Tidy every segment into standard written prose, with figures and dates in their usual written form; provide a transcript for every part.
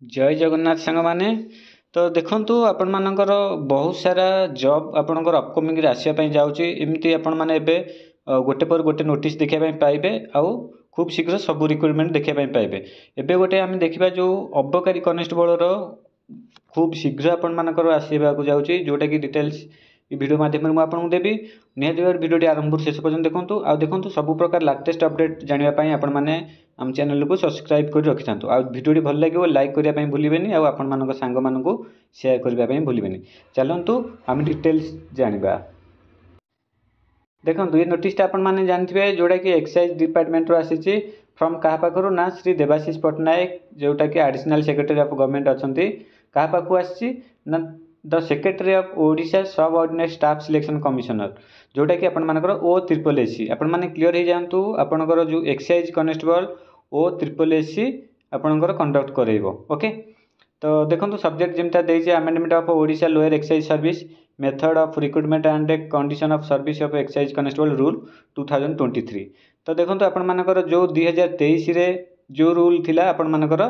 जय जगन्नाथ सांग माने तो देखंतु आपण मानकर बहुत सारा जॉब आपणकर अपकमिंग आसापी जाऊँगी एमती आपण मैंने गोटे पर गोटे नोटिस देखापी पाइबे आउ खूब शीघ्र सब रिक्रुटमेंट देखापी पाइबे। एबे गोटे आम देखा जो अबकारी कनेस्टेबल खूब शीघ्र आपण मानकर आसवाक जाऊँगी जोटा कि डिटेल्स वीडियो माध्यम मुझे देवी निहती भाव वीडियो आरंभ शेष पर्यटन देखूँ आ देखूँ सब प्रकार लाटेस्ट अपडेट जानापी आपण मैंने आम चैनल को सब्सक्राइब कर रखि था। आ भिडी भल लगे लाइक करने भूलें आपण सांग मानक सेयार करने भूलें। चलतु आम डिटेल्स जाना देखो ये नोटिसटा आपण मैंने जानते जोटा कि एक्साइज डिपार्टमेंट आसी फ्रॉम क्या पाखर ना श्री देवाशीष पट्टनायक जोटा कि एडिशनल सेक्रेटरी ऑफ गवर्नमेंट अच्छा क्या पाखु आसी द सेक्रेटरी ऑफ ओडिशा सब ऑर्डिनेट स्टाफ सिलेक्शन कमिशनर जोटा कि आपण मानकर O SSS आपण मैंने क्लीयर हो जातु आपणकर जो एक्साइज कनेस्टेबल O SSS आपणकर कंडक्ट करेब। ओके तो देखो सब्जेक्ट जमीटा देती amendment of Odisha lower excise service method of recruitment and condition of service of excise constable rule 2023। तो देखो आपण मानकर जो 2023 रे जो रूल थिला आपण मानकर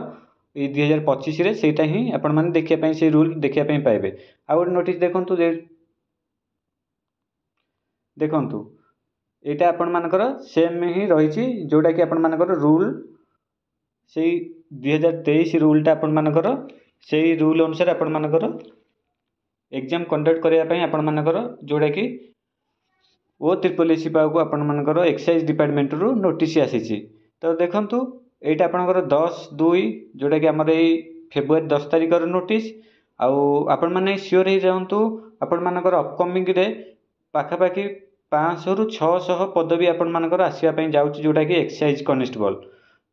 ये 2025 रे सेटा ही आपण माने देखिया से रूल देखिया पाइबे। आ गोटे नोटिस देखंतु देखंतु एटा आपण मानकर सेम ही रही जोटा कि आपण मानकर रूल से 2023 रूलटा आपण मानकर से रूल अनुसार आपण मानकर एग्जाम कंडक्ट करने आपण मानकर जोटा कि O SSS पाक आपण मानकर एक्साइज डिपार्टमेंट रु नोटिस आसी। तो देखंतु एटा आपणकर 10/2 जोटा कि आमर ये फेब्रुआरी 10 तारिख नोटिस आपण मैंने सियोर ही रहतु आपण मानकर अपकमिंग रे पाखापाखि 500 ରୁ 600 पदवी आपण मानकर आसवाई जाऊँगी जोटा कि एक्साइज कनेस्टेबल।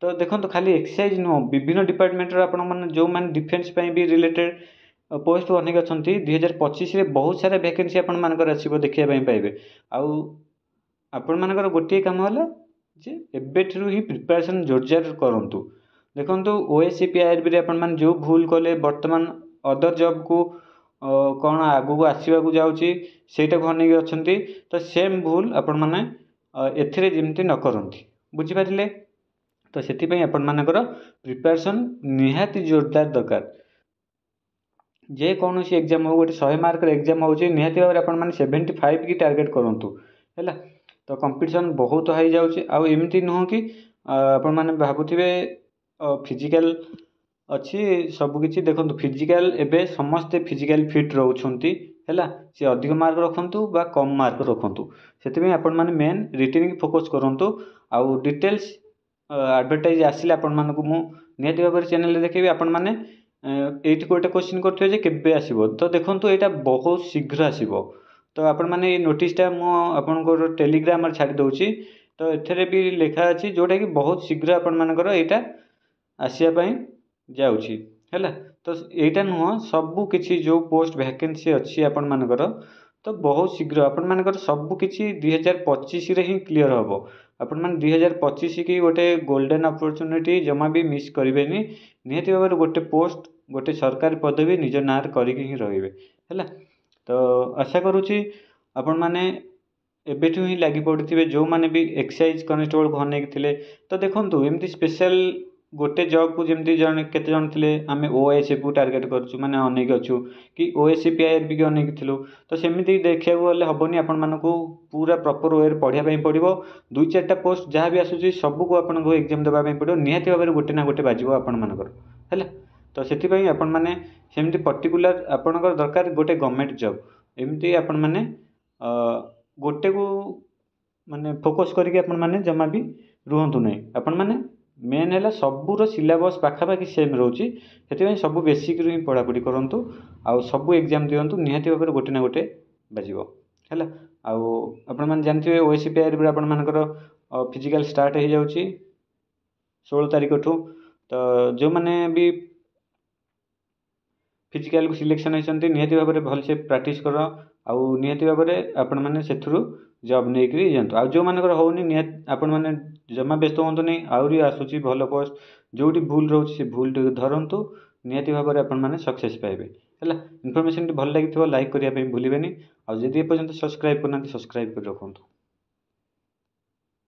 तो देखो खाली एक्साइज नुह विभिन्न डिपार्टमेंट आपण मैंने जो मैंने डिफेन्स भी रिलेटेड पोस्ट अनेक अच्छा 2025 रे बहुत सारा वैकेंसी आपण मानकर आसो देखापी पाइबे। आपण मानकर गोटे काम है जे एबेठू ही प्रिपरेशन जोरजार करूँ। देखो OSCPIRB आपण मैंने जो भूल कले बर्तमान अदर जॉब को कौन आगू आसवाक जाऊँगी सेटा अनेक अच्छा तो सेम भूल आपण मैंने एथिरे जमती न करती बुझिपारे। तो से आपण मानकर प्रिपरेशन निहाती जोरदार दरकार जे कौन सी एग्जाम हो गोटे 100 मार्क एग्जाम हो निहाती भाव आपण मैंने 75 की टार्गेट करूँ है। तो कंपटीशन बहुत हाई जाऊँगी आमती नुह कि आपण मैंने भावुवे फिजिकल अच्छी सबकि देखो फिजिकल एवं समस्ते फिजिकल फिट रोचंती है सी अधिक मार्क रखु बा कम मार्क रखु से आपण मैंने मेन रिटेनिंग फोकस करूँ। आउ डिटेल्स एडवर्टाइज आसिले आपण मानक निहाती भाव चैनल देखी आपण मैंने ये गोटे क्वेश्चन करते केबे आसो तो देखो यहाँ बहुत शीघ्र आसो। तो आपण मैंने नोटिसटा मुझे टेलीग्राम छाड़ी दूसरी तो एथे भी लिखा अच्छी जोटा कि बहुत शीघ्र आपण मानकर यहाँ आसवाई जाऊँगी है। तो यहाँ नुह सबू किसी जो पोस्ट वैकेंसी अच्छी आपण मानकर तो बहुत शीघ्र आपण मानकर सबकि 2025 रे ही क्लीयर हम आपण मैंने 2025 की गोटे गोल्डन अपॉर्चुनिटी जमा भी मिस करेंगे निहाती भाव गोटे पोस्ट गोटे सरकारी पदवी निज ना करके ही रे है। तो आशा करुँची आपण मैंने एबेठू ही लगी पड़े जो मैंने भी एक्साइज कनेस्टेबल को अनेक थे। तो देखो एमती स्पेशल गोटे जॉब को जमी जन केते जन थे आम OSF को टार्गेट करूँ माने अनेक अच्छु कि OSCPIRB की अनेक थिलु। तो सेमती देखा गले हेनी आपण मानक पूरा प्रॉपर वे पढ़ाई पड़ो 2-4टा पोस्ट जहाँ भी आसूँ सबको आपको एग्जाम देवाई पड़ो निहाती भाव गोटे ना गोटे बाजिब आपण मानकर है। तो से आपण मैंने सेमती पर्टिकुलर आपणकर दरकार गोटे गवर्नमेंट जॉब एमती आपण मैंने गोटे को माने फोकस करके आपण मैंने जमा भी रुहतु नहीं आपण मैंने मेन है सबूर सिलेबस पाखापाखि सेम रोचे से सब बेसिक ही पढ़ापढ़ी करूँ आउ सब एग्जाम दिंतु निहाती भाव गोटे ना गोटे बाजिब है। आपण मैंने जानते OSCPIRB आपण मानकर फिजिकल स्टार्ट हो जाऊँगी 16 तारिख ठू। तो जो मैंने भी फिजिकल को सिलेक्शन होती निहाती भाव में भलसे प्राक्ट कर आउ निहाती भाव में आपण मैंने से जॉब नहीं जातु आ जो मानकर होनी निहाती आपण मैंने जमा व्यस्त हूँ नहीं आहरी आसूँ भल पोस्ट जोटी भूल रोचे से भूल धरतु निहाती भाव में आपण मैंने सक्सेस पाइबे है। इनफॉरमेशन भल लगी लाइक करने भूलें आदि एपर्यंत सब्सक्राइब करना सब्सक्राइब कर रखुँ।